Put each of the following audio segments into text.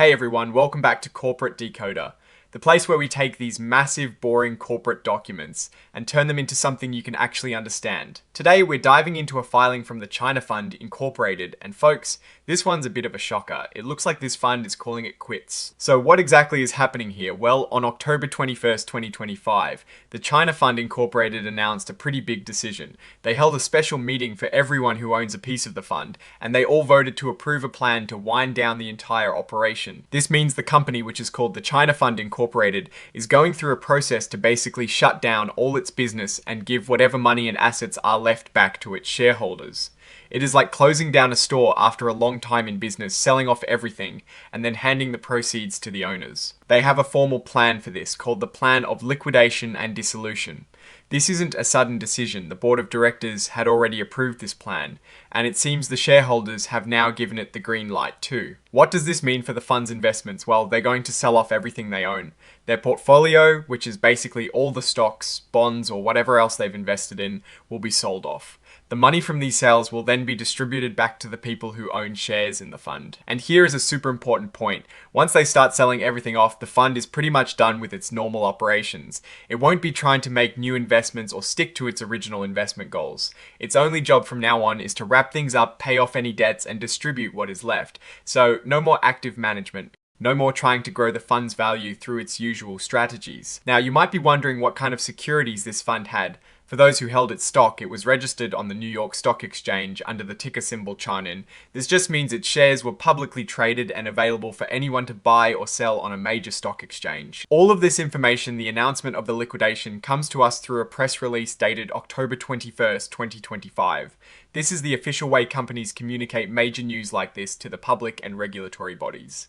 Hey everyone, welcome back to Corporate Decoder, the place where we take these massive, boring corporate documents and turn them into something you can actually understand. Today, we're diving into a filing from the China Fund Incorporated, and folks, this one's a bit of a shocker. It looks like this fund is calling it quits. So what exactly is happening here? Well, on October 21st, 2025, the China Fund Incorporated announced a pretty big decision. They held a special meeting for everyone who owns a piece of the fund, and they all voted to approve a plan to wind down the entire operation. This means the company, which is called the China Fund Incorporated, is going through a process to basically shut down all its business and give whatever money and assets are left back to its shareholders. It is like closing down a store after a long time in business, selling off everything, and then handing the proceeds to the owners. They have a formal plan for this, called the Plan of Liquidation and Dissolution. This isn't a sudden decision. The board of directors had already approved this plan, and it seems the shareholders have now given it the green light too. What does this mean for the fund's investments? Well, they're going to sell off everything they own. Their portfolio, which is basically all the stocks, bonds, or whatever else they've invested in, will be sold off. The money from these sales will then be distributed back to the people who own shares in the fund. And here is a super important point. Once they start selling everything off, the fund is pretty much done with its normal operations. It won't be trying to make new investments or stick to its original investment goals. Its only job from now on is to wrap things up, pay off any debts, and distribute what is left. So no more active management. No more trying to grow the fund's value through its usual strategies. Now, you might be wondering what kind of securities this fund had. For those who held its stock, it was registered on the New York Stock Exchange under the ticker symbol CHANIN. This just means its shares were publicly traded and available for anyone to buy or sell on a major stock exchange. All of this information, the announcement of the liquidation, comes to us through a press release dated October 21st, 2025. This is the official way companies communicate major news like this to the public and regulatory bodies.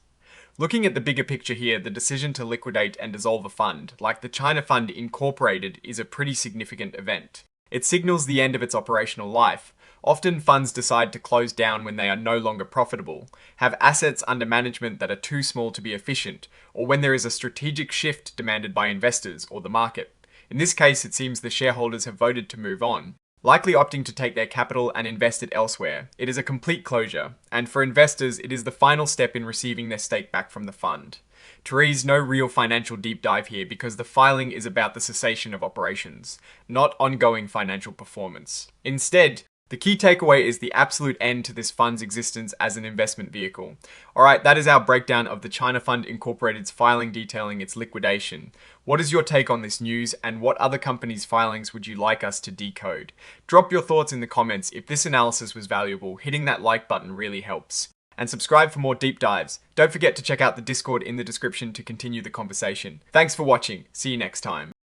Looking at the bigger picture here, the decision to liquidate and dissolve a fund, like the China Fund Incorporated, is a pretty significant event. It signals the end of its operational life. Often funds decide to close down when they are no longer profitable, have assets under management that are too small to be efficient, or when there is a strategic shift demanded by investors or the market. In this case, it seems the shareholders have voted to move on, likely opting to take their capital and invest it elsewhere. It is a complete closure, and for investors, it is the final step in receiving their stake back from the fund. Therese, no real financial deep dive here because the filing is about the cessation of operations, not ongoing financial performance. Instead, the key takeaway is the absolute end to this fund's existence as an investment vehicle. Alright, that is our breakdown of the China Fund Incorporated's filing detailing its liquidation. What is your take on this news, and what other companies' filings would you like us to decode? Drop your thoughts in the comments. If this analysis was valuable, hitting that like button really helps. And subscribe for more deep dives. Don't forget to check out the Discord in the description to continue the conversation. Thanks for watching. See you next time.